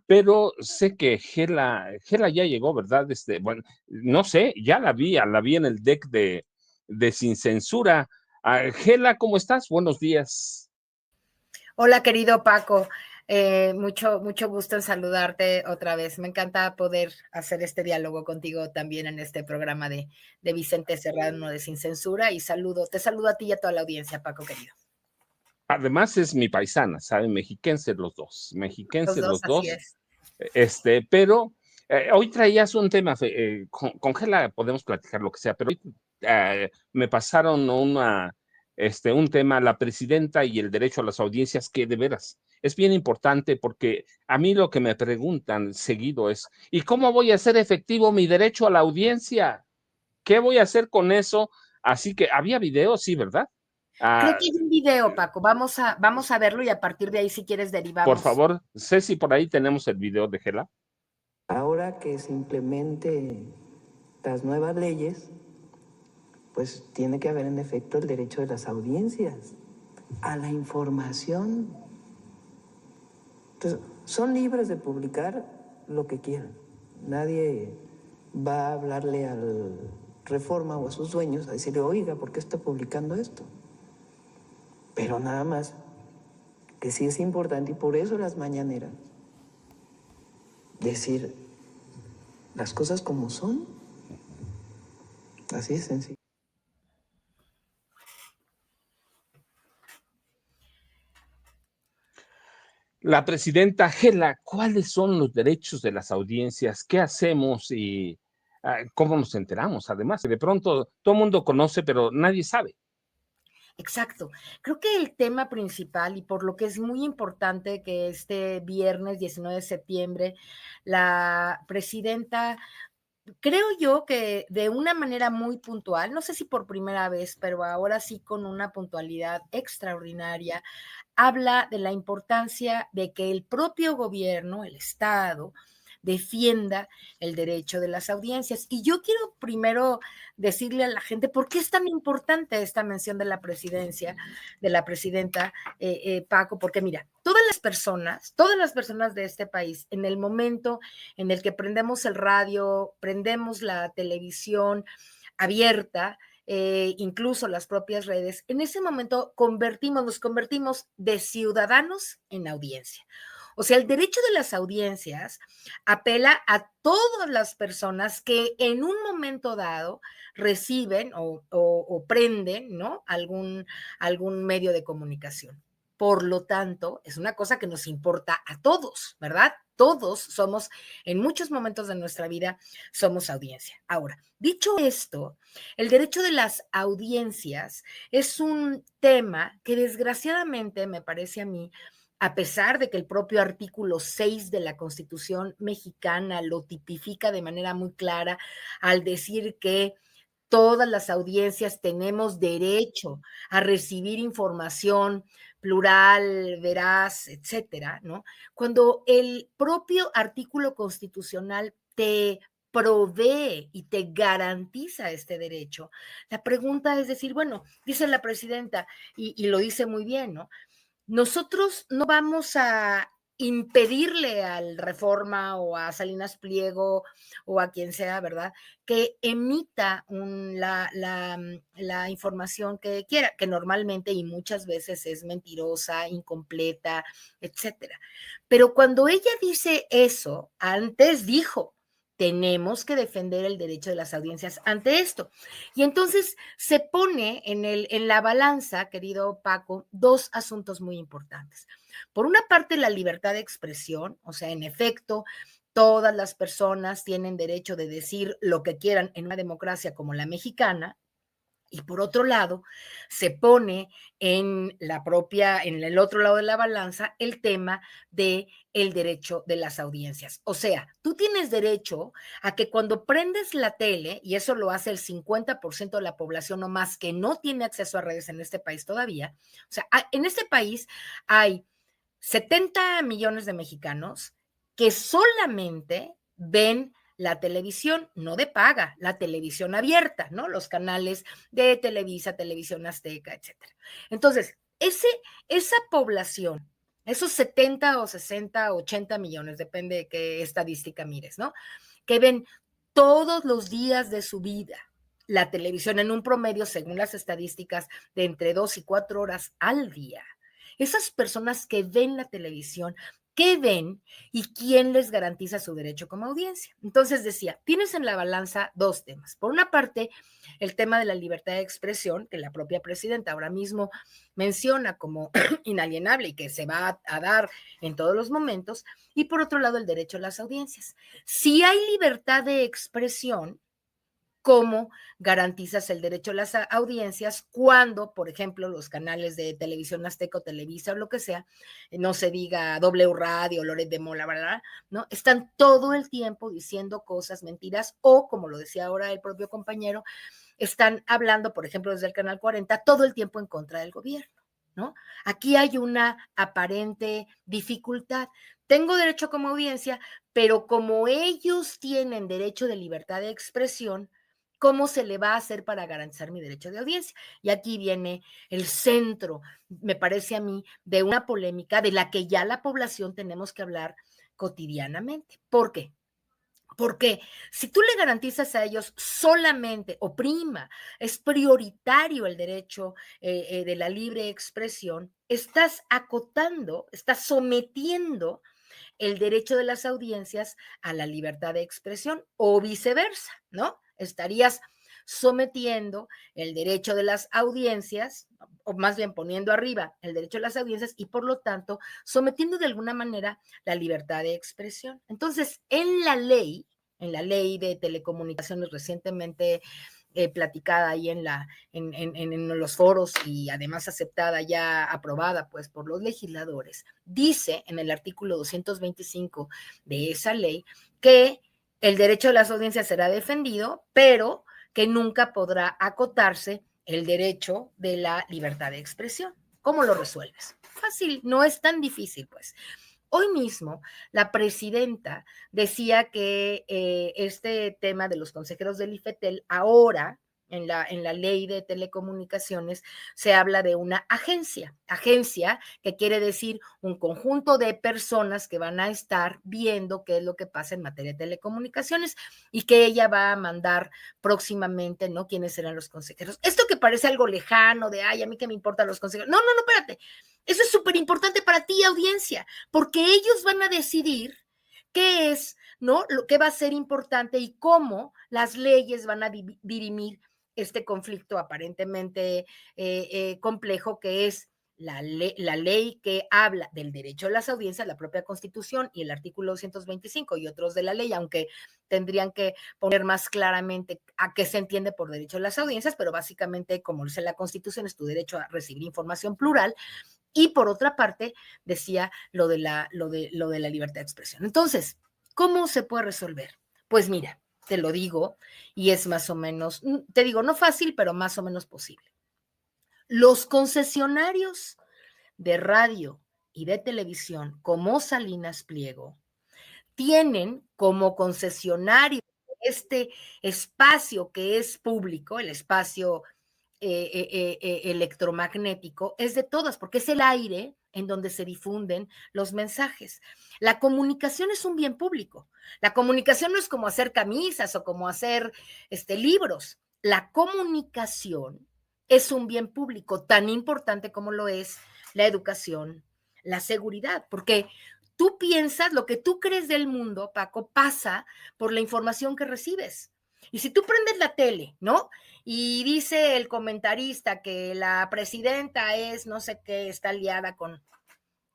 pero sé que Gela ya llegó, ¿verdad? Bueno, no sé, ya la vi en el deck de Sin Censura. Gela, ¿cómo estás? Buenos días. Hola, querido Paco. Mucho gusto en saludarte otra vez. Me encanta poder hacer este diálogo contigo también en este programa de Vicente Serrano de Sin Censura. Y te saludo a ti y a toda la audiencia, Paco, querido. Además es mi paisana, ¿saben? Los Mexiquenses dos, los así dos. es. Pero hoy traías un tema, con Gela podemos platicar lo que sea, pero hoy me pasaron un tema, la presidenta y el derecho a las audiencias, que de veras es bien importante, porque a mí lo que me preguntan seguido es, ¿y cómo voy a hacer efectivo mi derecho a la audiencia? ¿Qué voy a hacer con eso? Así que había videos, sí, ¿verdad? Creo Ah, que hay un video, Paco. Vamos a verlo y a partir de ahí, si quieres, por derivamos. favor, sé si por ahí tenemos el video de Gela. Ahora que se implementen las nuevas leyes, pues tiene que haber en efecto el derecho de las audiencias a la información. Entonces, son libres de publicar lo que quieran. Nadie va a hablarle al Reforma o a sus dueños a decirle, oiga, ¿por qué está publicando esto? Pero nada más que sí es importante, y por eso las mañaneras, decir las cosas como son. Así de sencillo. La presidenta Gela, ¿cuáles son los derechos de las audiencias? ¿Qué hacemos y cómo nos enteramos? Además, de pronto todo el mundo conoce, pero nadie sabe. Exacto. Creo que el tema principal y por lo que es muy importante que este viernes 19 de septiembre la presidenta, creo yo que de una manera muy puntual, no sé si por primera vez, pero ahora sí con una puntualidad extraordinaria, habla de la importancia de que el propio gobierno, el Estado, defienda el derecho de las audiencias. Y yo quiero primero decirle a la gente por qué es tan importante esta mención de la presidencia, de la presidenta Paco, porque mira, todas las personas de este país, en el momento en el que prendemos el radio, prendemos la televisión abierta, incluso las propias redes, en ese momento nos convertimos de ciudadanos en audiencia. O sea, el derecho de las audiencias apela a todas las personas que en un momento dado reciben o prenden, ¿no? Algún medio de comunicación. Por lo tanto, es una cosa que nos importa a todos, ¿verdad? Todos somos, en muchos momentos de nuestra vida, somos audiencia. Ahora, dicho esto, el derecho de las audiencias es un tema que desgraciadamente, me parece a mí, a pesar de que el propio artículo 6 de la Constitución mexicana lo tipifica de manera muy clara al decir que todas las audiencias tenemos derecho a recibir información plural, veraz, etcétera, ¿no? Cuando el propio artículo constitucional te provee y te garantiza este derecho, la pregunta es decir, bueno, dice la presidenta, y lo dice muy bien, ¿no? Nosotros no vamos a impedirle al Reforma o a Salinas Pliego o a quien sea, ¿verdad? Que emita la información que quiera, que normalmente y muchas veces es mentirosa, incompleta, etcétera. Pero cuando ella dice eso, antes dijo, tenemos que defender el derecho de las audiencias ante esto. Y entonces se pone en la balanza, querido Paco, dos asuntos muy importantes. Por una parte, la libertad de expresión, o sea, en efecto, todas las personas tienen derecho de decir lo que quieran en una democracia como la mexicana. Y por otro lado, se pone en el otro lado de la balanza, el tema de el derecho de las audiencias. O sea, tú tienes derecho a que cuando prendes la tele, y eso lo hace el 50% de la población o más que no tiene acceso a redes en este país todavía, o sea, en este país hay 70 millones de mexicanos que solamente ven la televisión, no de paga, la televisión abierta, ¿no? Los canales de Televisa, Televisión Azteca, etcétera. Entonces, esa población esos 70 o 60, 80 millones, depende de qué estadística mires, ¿no? Que ven todos los días de su vida la televisión en un promedio, según las estadísticas, de entre 2 y 4 horas al día. Esas personas que ven la televisión, ¿qué ven y quién les garantiza su derecho como audiencia? Entonces decía, tienes en la balanza dos temas. Por una parte, el tema de la libertad de expresión, que la propia presidenta ahora mismo menciona como inalienable y que se va a dar en todos los momentos, y por otro lado, el derecho a las audiencias. Si hay libertad de expresión, ¿cómo garantizas el derecho a las audiencias cuando, por ejemplo, los canales de televisión Azteca o Televisa o lo que sea, no se diga W Radio, Loret de Mola, ¿verdad? ¿No? Están todo el tiempo diciendo cosas, mentiras, o como lo decía ahora el propio compañero, están hablando, por ejemplo, desde el Canal 40, todo el tiempo en contra del gobierno, ¿no? Aquí hay una aparente dificultad. Tengo derecho como audiencia, pero como ellos tienen derecho de libertad de expresión, ¿cómo se le va a hacer para garantizar mi derecho de audiencia? Y aquí viene el centro, me parece a mí, de una polémica de la que ya la población tenemos que hablar cotidianamente. ¿Por qué? Porque si tú le garantizas a ellos solamente, o prima, es prioritario el derecho de la libre expresión, estás acotando, estás sometiendo el derecho de las audiencias a la libertad de expresión o viceversa, ¿no? Estarías sometiendo el derecho de las audiencias, o más bien poniendo arriba el derecho de las audiencias y por lo tanto sometiendo de alguna manera la libertad de expresión. Entonces, en la ley de telecomunicaciones recientemente platicada ahí en los foros y además aceptada, ya aprobada pues por los legisladores, dice en el artículo 225 de esa ley que el derecho de las audiencias será defendido, pero que nunca podrá acotarse el derecho de la libertad de expresión. ¿Cómo lo resuelves? Fácil, no es tan difícil, pues. Hoy mismo la presidenta decía que este tema de los consejeros del IFETEL ahora en la ley de telecomunicaciones se habla de una agencia que quiere decir un conjunto de personas que van a estar viendo qué es lo que pasa en materia de telecomunicaciones y que ella va a mandar próximamente, ¿no? ¿Quiénes serán los consejeros? Esto que parece algo lejano de, ay, a mí qué me importan los consejeros. No, espérate. Eso es súper importante para ti, audiencia, porque ellos van a decidir qué es, ¿no? Lo que va a ser importante y cómo las leyes van a dirimir este conflicto aparentemente complejo que es la ley que habla del derecho a las audiencias, la propia Constitución y el artículo 225 y otros de la ley, aunque tendrían que poner más claramente a qué se entiende por derecho a las audiencias, pero básicamente, como dice la Constitución, es tu derecho a recibir información plural. Y por otra parte, decía lo de la libertad de expresión. Entonces, ¿cómo se puede resolver? Pues mira, te lo digo, y es más o menos, te digo, no fácil, pero más o menos posible. Los concesionarios de radio y de televisión, como Salinas Pliego, tienen como concesionario este espacio que es público, el espacio electromagnético, es de todas, porque es el aire en donde se difunden los mensajes. La comunicación es un bien público. La comunicación no es como hacer camisas o como hacer libros. La comunicación es un bien público tan importante como lo es la educación, la seguridad, porque tú piensas, lo que tú crees del mundo, Paco, pasa por la información que recibes. Y si tú prendes la tele, ¿no? Y dice el comentarista que la presidenta es no sé qué, está aliada con...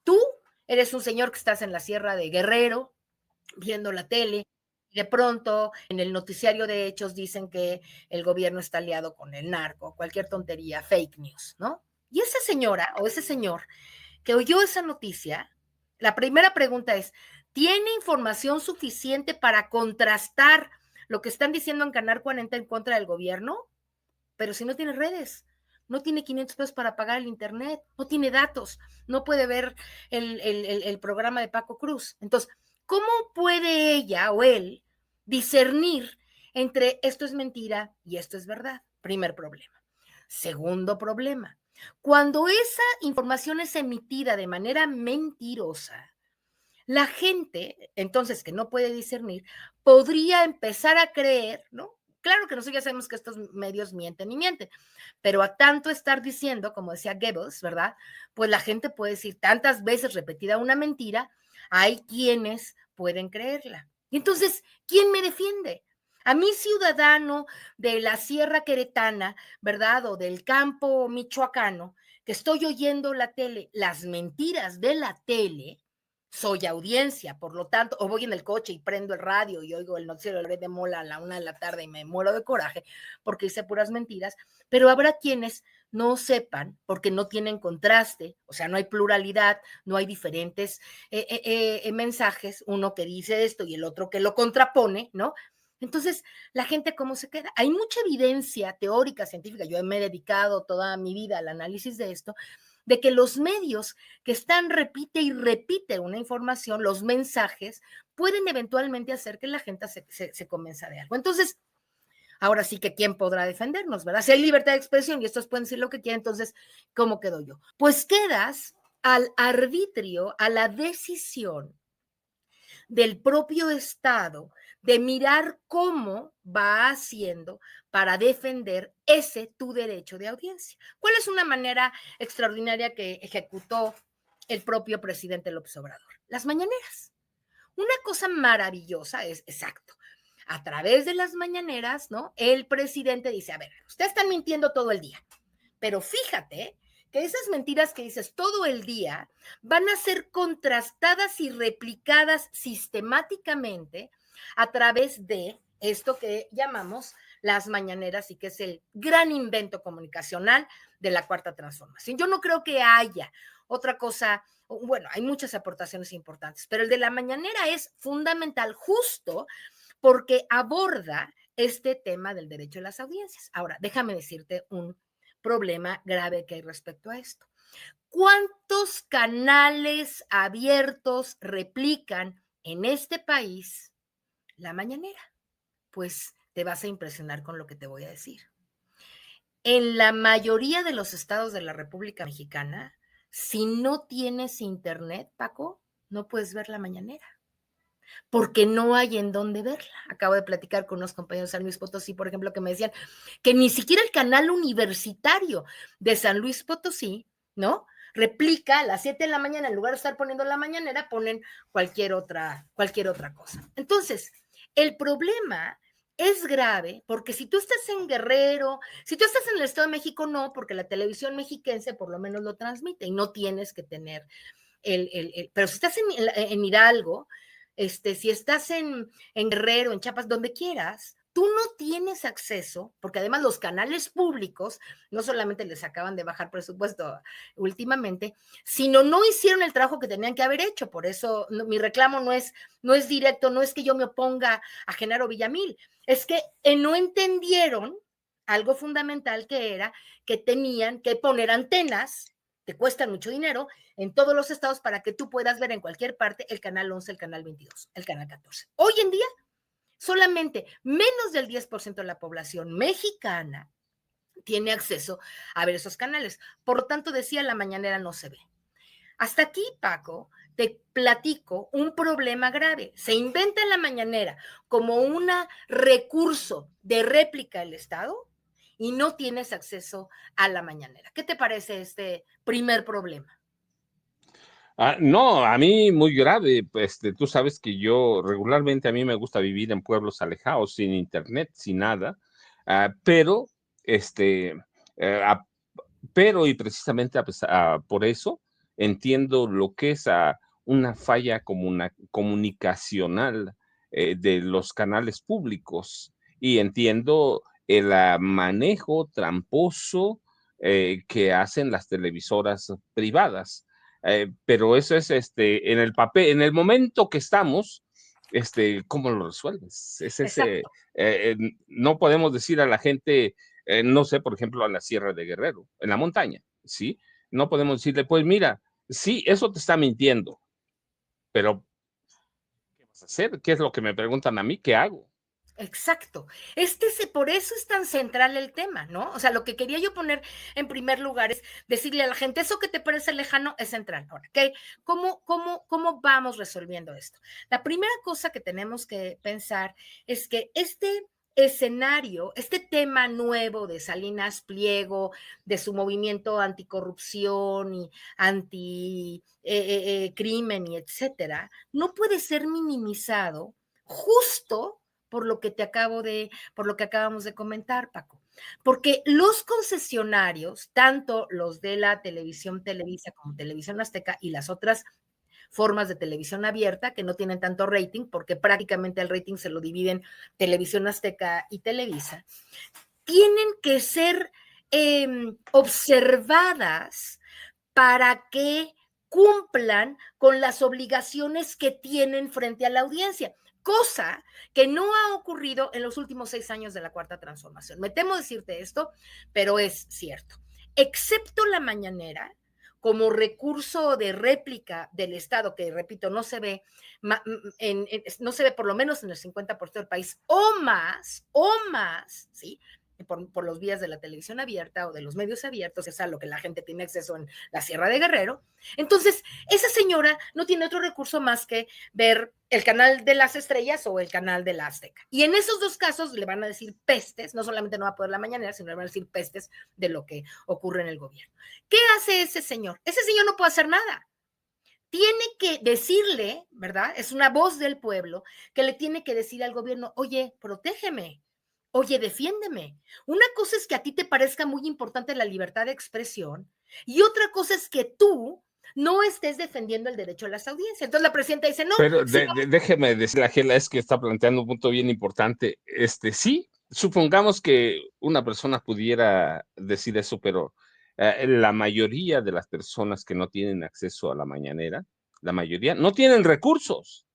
Tú eres un señor que estás en la Sierra de Guerrero, viendo la tele, y de pronto en el noticiario de hechos dicen que el gobierno está aliado con el narco, cualquier tontería, fake news, ¿no? Y esa señora o ese señor que oyó esa noticia, la primera pregunta es, ¿tiene información suficiente para contrastar lo que están diciendo en Canal 40 en contra del gobierno? Pero si no tiene redes, no tiene 500 pesos para pagar el internet, no tiene datos, no puede ver el programa de Paco Cruz. Entonces, ¿cómo puede ella o él discernir entre esto es mentira y esto es verdad? Primer problema. Segundo problema, Cuando esa información es emitida de manera mentirosa, la gente, entonces, que no puede discernir, podría empezar a creer, ¿no? Claro que nosotros ya sabemos que estos medios mienten y mienten, pero a tanto estar diciendo, como decía Goebbels, ¿verdad? Pues la gente puede decir tantas veces repetida una mentira, hay quienes pueden creerla. Y entonces, ¿quién me defiende? A mí, ciudadano de la Sierra Queretana, ¿verdad? O del campo michoacano, que estoy oyendo la tele, las mentiras de la tele, soy audiencia, por lo tanto, o voy en el coche y prendo el radio y oigo el noticiero de Mola a la 1 de la tarde y me muero de coraje porque dice puras mentiras, pero habrá quienes no sepan porque no tienen contraste, o sea, no hay pluralidad, no hay diferentes mensajes, uno que dice esto y el otro que lo contrapone, ¿no? Entonces, la gente, ¿cómo se queda? Hay mucha evidencia teórica, científica, yo me he dedicado toda mi vida al análisis de esto, de que los medios que están repite y repite una información, los mensajes, pueden eventualmente hacer que la gente se convenza de algo. Entonces, ahora sí que quién podrá defendernos, ¿verdad? Si hay libertad de expresión y estos pueden decir lo que quieran, entonces, ¿cómo quedo yo? Pues quedas al arbitrio, a la decisión del propio Estado de mirar cómo va haciendo para defender ese tu derecho de audiencia. ¿Cuál es una manera extraordinaria que ejecutó el propio presidente López Obrador? Las mañaneras. Una cosa maravillosa es, exacto, a través de las mañaneras, ¿no? El presidente dice, a ver, ustedes están mintiendo todo el día, pero fíjate que esas mentiras que dices todo el día van a ser contrastadas y replicadas sistemáticamente a través de esto que llamamos las mañaneras y que es el gran invento comunicacional de la Cuarta Transformación. Yo no creo que haya otra cosa, bueno, hay muchas aportaciones importantes, pero el de la mañanera es fundamental justo porque aborda este tema del derecho a las audiencias. Ahora, déjame decirte un problema grave que hay respecto a esto. ¿Cuántos canales abiertos replican en este país la mañanera? Pues te vas a impresionar con lo que te voy a decir. En la mayoría de los estados de la República Mexicana, si no tienes internet, Paco, no puedes ver la mañanera, porque no hay en dónde verla. Acabo de platicar con unos compañeros de San Luis Potosí, por ejemplo, que me decían que ni siquiera el canal universitario de San Luis Potosí, ¿no? Replica a las 7 de la mañana, en lugar de estar poniendo la mañanera, ponen cualquier otra cosa. Entonces, el problema es grave porque si tú estás en Guerrero, si tú estás en el Estado de México, no, porque la televisión mexiquense por lo menos lo transmite y no tienes que tener pero si estás en Hidalgo, si estás en Guerrero, en Chiapas, donde quieras, tú no tienes acceso, porque además los canales públicos no solamente les acaban de bajar presupuesto últimamente, sino no hicieron el trabajo que tenían que haber hecho. Por eso mi reclamo no es directo, no es que yo me oponga a Genaro Villamil, es que no entendieron algo fundamental que era que tenían que poner antenas que cuestan mucho dinero en todos los estados para que tú puedas ver en cualquier parte el canal 11, el canal 22, el canal 14. Hoy en día, solamente menos del 10% de la población mexicana tiene acceso a ver esos canales. Por lo tanto, decía, la mañanera no se ve. Hasta aquí, Paco, te platico un problema grave. Se inventa en la mañanera como un recurso de réplica del Estado y no tienes acceso a la mañanera. ¿Qué te parece este primer problema? No, a mí muy grave. Pues tú sabes que yo regularmente a mí me gusta vivir en pueblos alejados, sin internet, sin nada, pero este, a pero y precisamente por eso entiendo lo que es una falla comunicacional de los canales públicos y entiendo el manejo tramposo que hacen las televisoras privadas. Pero eso es en el papel, en el momento que estamos, ¿cómo lo resuelves? Es ese, Exacto. no podemos decir a la gente, no sé, por ejemplo, a la Sierra de Guerrero, en la montaña, ¿sí? No podemos decirle, pues mira, sí, eso te está mintiendo, pero ¿qué vas a hacer? ¿Qué es lo que me preguntan a mí? ¿Qué hago? Exacto. Por eso es tan central el tema, ¿no? O sea, lo que quería yo poner en primer lugar es decirle a la gente, eso que te parece lejano es central. Ahora, ¿okay? ¿Cómo vamos resolviendo esto? La primera cosa que tenemos que pensar es que este escenario, este tema nuevo de Salinas Pliego, de su movimiento anticorrupción y anti-crimen y etcétera, no puede ser minimizado justo por lo que acabamos de comentar, Paco. Porque los concesionarios, tanto los de la televisión Televisa como Televisión Azteca y las otras formas de televisión abierta que no tienen tanto rating, porque prácticamente el rating se lo dividen Televisión Azteca y Televisa, tienen que ser observadas para que cumplan con las obligaciones que tienen frente a la audiencia, cosa que no ha ocurrido en los últimos 6 años de la Cuarta Transformación. Me temo decirte esto, pero es cierto. Excepto la mañanera, como recurso de réplica del Estado, que repito, no se ve, no se ve por lo menos en el 50% del país, o más, ¿sí? Por los vías de la televisión abierta o de los medios abiertos, es a lo que la gente tiene acceso en la Sierra de Guerrero. Entonces, esa señora no tiene otro recurso más que ver el canal de las estrellas o el canal de la Azteca. Y en esos dos casos le van a decir pestes, no solamente no va a poder la mañanera, sino le van a decir pestes de lo que ocurre en el gobierno. ¿Qué hace ese señor? Ese señor no puede hacer nada. Tiene que decirle, ¿verdad? Es una voz del pueblo que le tiene que decir al gobierno, oye, protégeme. Oye, defiéndeme. Una cosa es que a ti te parezca muy importante la libertad de expresión y otra cosa es que tú no estés defendiendo el derecho a las audiencias. Entonces la presidenta dice, no. Pero Sí, déjeme decirle a Gela, es que está planteando un punto bien importante. Sí, supongamos que una persona pudiera decir eso, pero la mayoría de las personas que no tienen acceso a la mañanera, la mayoría, no tienen recursos,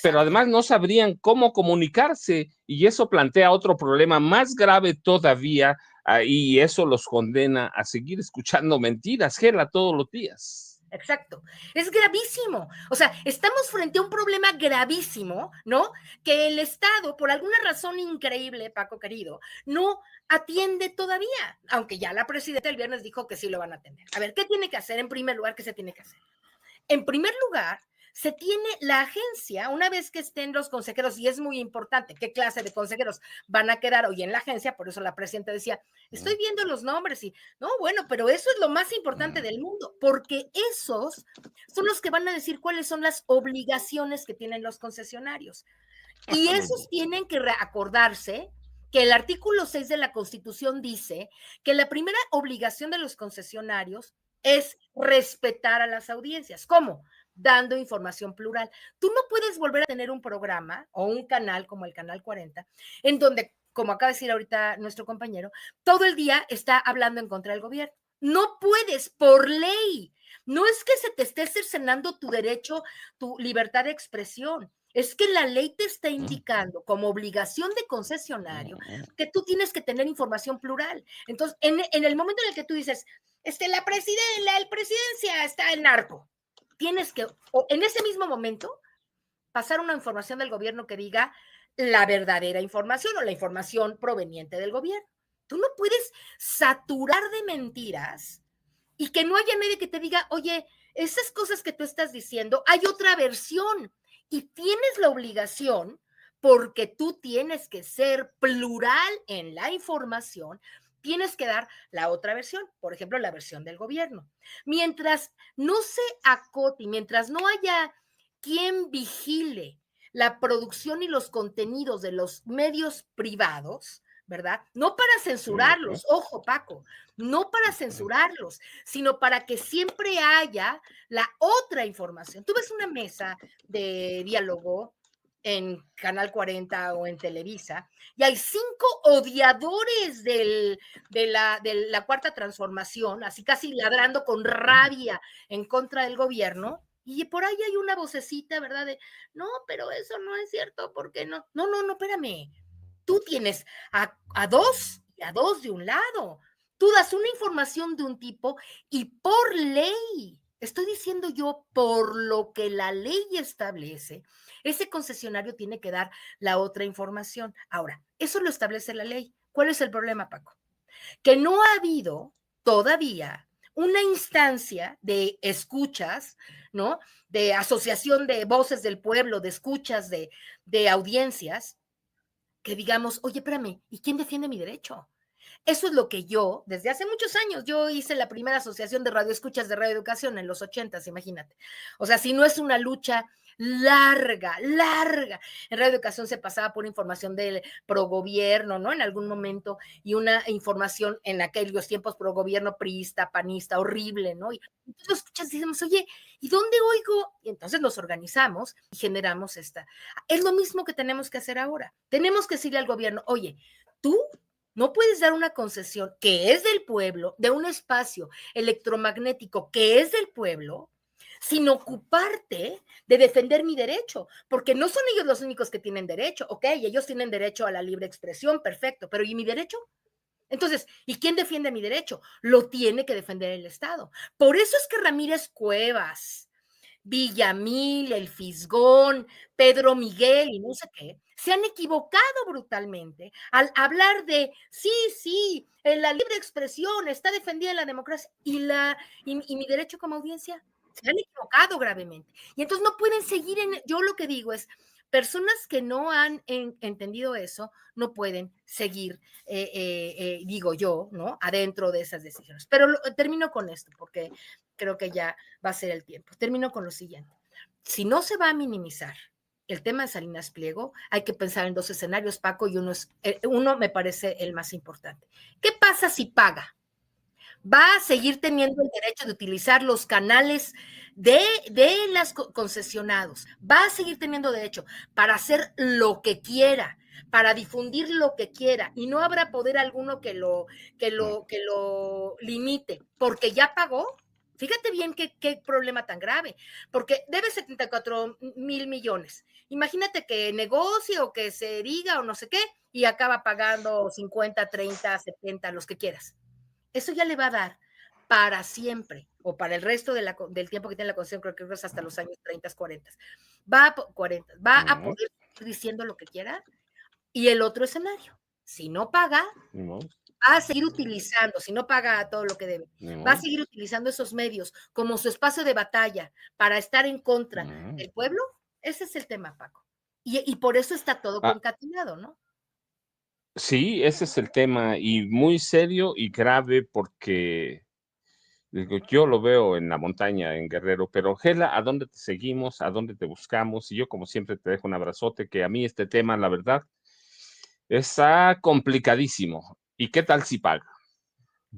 pero exacto. además no sabrían cómo comunicarse y eso plantea otro problema más grave todavía y eso los condena a seguir escuchando mentiras, Gela, todos los días. Exacto. Es gravísimo. O sea, estamos frente a un problema gravísimo, ¿no? Que el Estado, por alguna razón increíble, Paco querido, no atiende todavía, aunque ya la presidenta el viernes dijo que sí lo van a atender. A ver, ¿qué tiene que hacer? En primer lugar, ¿qué se tiene que hacer? En primer lugar, se tiene la agencia, una vez que estén los consejeros, y es muy importante qué clase de consejeros van a quedar hoy en la agencia, por eso la presidenta decía, estoy viendo los nombres y, no, bueno, pero eso es lo más importante del mundo, porque esos son los que van a decir cuáles son las obligaciones que tienen los concesionarios. Y esos tienen que acordarse que el artículo 6 de la Constitución dice que la primera obligación de los concesionarios es respetar a las audiencias. ¿Cómo? Dando información plural. Tú no puedes volver a tener un programa o un canal como el Canal 40, en donde, como acaba de decir ahorita nuestro compañero, todo el día está hablando en contra del gobierno. No puedes, por ley. No es que se te esté cercenando tu derecho, tu libertad de expresión. Es que la ley te está indicando como obligación de concesionario que tú tienes que tener información plural. Entonces, en el momento en el que tú dices, la presidencia está en narco, tienes que, en ese mismo momento, pasar una información del gobierno que diga la verdadera información o la información proveniente del gobierno. Tú no puedes saturar de mentiras y que no haya nadie que te diga, oye, esas cosas que tú estás diciendo, hay otra versión y tienes la obligación, porque tú tienes que ser plural en la información, tienes que dar la otra versión, por ejemplo, la versión del gobierno. Mientras no se acote, mientras no haya quien vigile la producción y los contenidos de los medios privados, ¿verdad? No para censurarlos, ojo, Paco, no para censurarlos, sino para que siempre haya la otra información. Tú ves una mesa de diálogo en Canal 40 o en Televisa, y hay 5 odiadores de la Cuarta Transformación, así casi ladrando con rabia en contra del gobierno, y por ahí hay una vocecita, ¿verdad? De, no, pero eso no es cierto, ¿por qué no? No, espérame. Tú tienes a dos y a dos de un lado. Tú das una información de un tipo y por ley Estoy diciendo yo, por lo que la ley establece, ese concesionario tiene que dar la otra información. Ahora, eso lo establece la ley. ¿Cuál es el problema, Paco? Que no ha habido todavía una instancia de escuchas, ¿no? De asociación de voces del pueblo, de escuchas, de audiencias, que digamos, oye, espérame, ¿y quién defiende mi derecho? Eso es lo que yo, desde hace muchos años, yo hice la primera asociación de radioescuchas de radioeducación en los 80s, imagínate. O sea, si no es una lucha larga, larga. En radioeducación se pasaba por información del progobierno, ¿no? En algún momento, y una información en aquellos tiempos progobierno priista, panista, horrible, ¿no? Y entonces lo escuchas y decimos, oye, ¿y dónde oigo? Y entonces nos organizamos y generamos esta. Es lo mismo que tenemos que hacer ahora. Tenemos que decirle al gobierno, oye, tú no puedes dar una concesión que es del pueblo, de un espacio electromagnético que es del pueblo, sin ocuparte de defender mi derecho, porque no son ellos los únicos que tienen derecho, ok, ellos tienen derecho a la libre expresión, perfecto, pero ¿y mi derecho? Entonces, ¿y quién defiende mi derecho? Lo tiene que defender el Estado. Por eso es que Ramírez Cuevas, Villamil, El Fisgón, Pedro Miguel y no sé qué, se han equivocado brutalmente al hablar de, sí, la libre expresión está defendida en la democracia y mi derecho como audiencia. Se han equivocado gravemente. Y entonces no pueden seguir yo lo que digo es, personas que no han entendido eso no pueden seguir, digo yo, ¿no? Adentro de esas decisiones. Pero termino con esto porque creo que ya va a ser el tiempo. Termino con lo siguiente. Si no se va a minimizar el tema de Salinas Pliego, hay que pensar en dos escenarios, Paco, y uno me parece el más importante. ¿Qué pasa si paga? Va a seguir teniendo el derecho de utilizar los canales de las concesionados, va a seguir teniendo derecho para hacer lo que quiera, para difundir lo que quiera, y no habrá poder alguno que lo limite, porque ya pagó. Fíjate bien qué problema tan grave, porque debe 74,000 millones. Imagínate que negocie o que se diga o no sé qué, y acaba pagando 50, 30, 70, los que quieras. Eso ya le va a dar para siempre, o para el resto del tiempo que tiene la concesión, creo que es hasta los años 30, 40. Va a poder seguir diciendo lo que quiera. Y el otro escenario, si no paga, va a seguir utilizando, si no paga todo lo que debe, va a seguir utilizando esos medios como su espacio de batalla para estar en contra del pueblo. Ese es el tema, Paco. Y por eso está todo concatenado, ¿no? Sí, ese es el tema, y muy serio y grave porque digo, yo lo veo en la montaña, en Guerrero, pero Gela, ¿a dónde te seguimos? ¿A dónde te buscamos? Y yo, como siempre, te dejo un abrazote, que a mí este tema, la verdad, está complicadísimo. ¿Y qué tal si paga?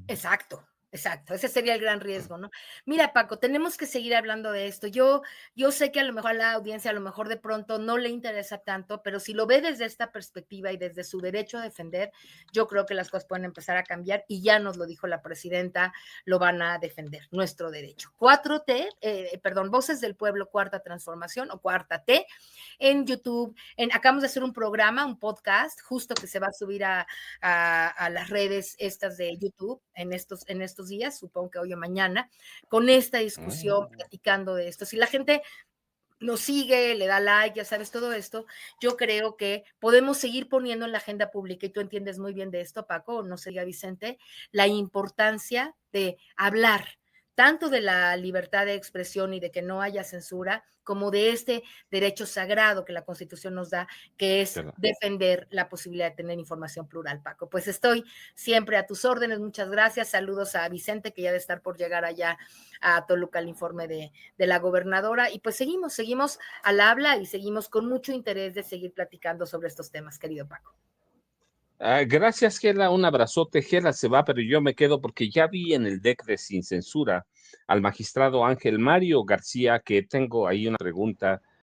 Exacto, exacto. Ese sería el gran riesgo, ¿no? Mira, Paco, tenemos que seguir hablando de esto. Yo sé que a lo mejor a la audiencia, a lo mejor de pronto no le interesa tanto, pero si lo ve desde esta perspectiva y desde su derecho a defender, yo creo que las cosas pueden empezar a cambiar y ya nos lo dijo la presidenta, lo van a defender, nuestro derecho. 4T, Voces del Pueblo, Cuarta Transformación o Cuarta T, en YouTube. Acabamos de hacer un programa, un podcast, justo que se va a subir a las redes estas de YouTube en estos días, supongo que hoy o mañana, con esta discusión, platicando de esto. Si la gente nos sigue, le da like, ya sabes, todo esto, yo creo que podemos seguir poniendo en la agenda pública, y tú entiendes muy bien de esto, Paco, no sería Vicente, la importancia de hablar tanto de la libertad de expresión y de que no haya censura, como de este derecho sagrado que la Constitución nos da, que es defender la posibilidad de tener información plural, Paco. Pues estoy siempre a tus órdenes, muchas gracias, saludos a Vicente, que ya debe estar por llegar allá a Toluca el informe de la gobernadora, y pues seguimos al habla y seguimos con mucho interés de seguir platicando sobre estos temas, querido Paco. Gracias, Gela, un abrazote. Gela se va, pero yo me quedo porque ya vi en el DEC de Sin Censura al magistrado Ángel Mario García, que tengo ahí una pregunta